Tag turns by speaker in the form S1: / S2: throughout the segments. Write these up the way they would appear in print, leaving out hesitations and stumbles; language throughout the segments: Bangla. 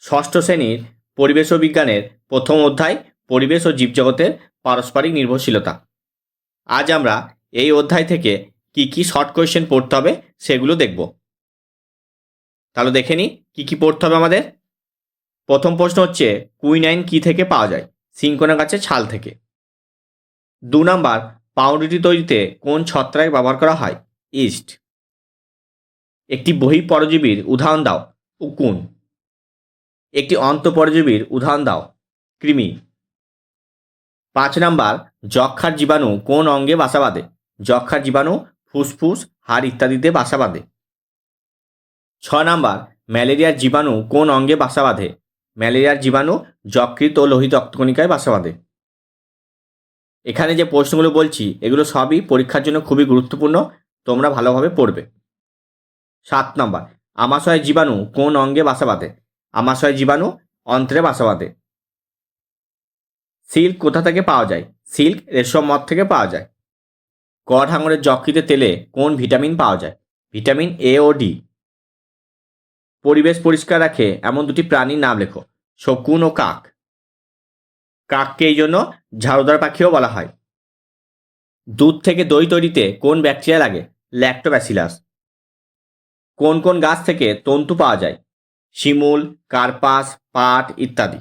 S1: ষষ্ঠ শ্রেণীর পরিবেশ ও বিজ্ঞানের প্রথম অধ্যায় পরিবেশ ও জীবজগতের পারস্পরিক নির্ভরশীলতা। আজ আমরা এই অধ্যায় থেকে কি কি শর্ট কোয়েশ্চেন পড়তে হবে সেগুলো দেখব। তাহলে দেখে নিই কী কী পড়তে হবে আমাদের। প্রথম প্রশ্ন হচ্ছে কুইনাইন কী থেকে পাওয়া যায়? সিনকোনা গাছের ছাল থেকে। 2 নাম্বার, পাউরুটি তৈরিতে কোন ছত্রাক ব্যবহার করা হয়? ইস্ট। একটি বহিঃপরজীবীর উদাহরণ দাও। উকুন। একটি অন্তঃপরজীবীর উদাহরণ দাও। কৃমি। 5 নাম্বার, যক্ষ্মার জীবাণু কোন অঙ্গে বাসা বাঁধে? যক্ষ্মার জীবাণু ফুসফুস, হাড় ইত্যাদিতে বাসা বাঁধে। 6 নাম্বার, ম্যালেরিয়ার জীবাণু কোন অঙ্গে বাসা বাঁধে? ম্যালেরিয়ার জীবাণু যকৃৎ ও লোহিত রক্তকণিকায় বাসা বাঁধে। এখানে যে প্রশ্নগুলো বলছি এগুলো সবই পরীক্ষার জন্য খুবই গুরুত্বপূর্ণ, তোমরা ভালোভাবে পড়বে। 7 নাম্বার, আমাশয় জীবাণু কোন অঙ্গে বাসা বাঁধে? আমাশয় জীবাণু অন্ত্রে বাসা বাঁধে। সিল্ক কোথা থেকে পাওয়া যায়? সিল্ক রেশম মদ থেকে পাওয়া যায়। গড় হাঙরের যকৃতের তেলে কোন ভিটামিন পাওয়া যায়? ভিটামিন এ ও ডি। পরিবেশ পরিষ্কার রাখে এমন দুটি প্রাণীর নাম লেখো। শকুন ও কাক। কাককে এই জন্য ঝাড়ুদার পাখিও বলা হয়। দুধ থেকে দই তৈরিতে কোন ব্যাকটেরিয়া লাগে? ল্যাক্টোব্যাসিলাস। কোন কোন গাছ থেকে তন্তু পাওয়া যায়? শিমুল, কার্পাস, পাট ইত্যাদি।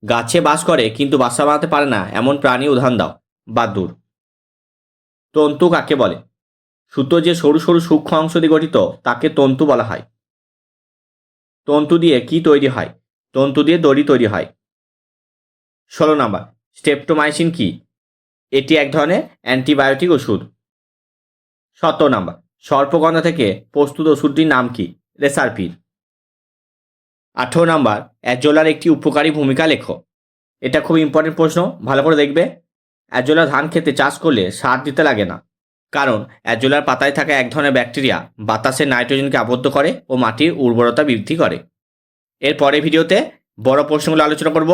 S1: গাছে বাস করে কিন্তু বাসা বানাতে পারে না এমন প্রাণী উদাহরণ দাও। বাদুড়। তন্তু কাকে বলে? সুতো যে সরু সরু সূক্ষ্ম অংশ দিয়ে গঠিত তাকে তন্তু বলা হয়। তন্তু দিয়ে কি তৈরি হয়? তন্তু দিয়ে দড়ি তৈরি হয়। 16 নাম্বার, স্ট্রেপ্টোমাইসিন কি? এটি এক ধরনের অ্যান্টিবায়োটিক ওষুধ। 17 নাম্বার, সর্পগন্ধা থেকে প্রস্তুত ওষুধটির নাম কি? রেসারপির। 18 নাম্বার, অ্যাজোলার একটি উপকারী ভূমিকা লেখো। এটা খুব ইম্পর্টেন্ট প্রশ্ন, ভালো করে দেখবে। অ্যাজোলা ধান খেতে চাষ করলে সার দিতে লাগে না, কারণ অ্যাজোলার পাতায় থাকা এক ধরনের ব্যাকটেরিয়া বাতাসে নাইট্রোজেনকে আবদ্ধ করে ও মাটির উর্বরতা বৃদ্ধি করে। এর পরের ভিডিওতে বড় প্রশ্নগুলো আলোচনা করব।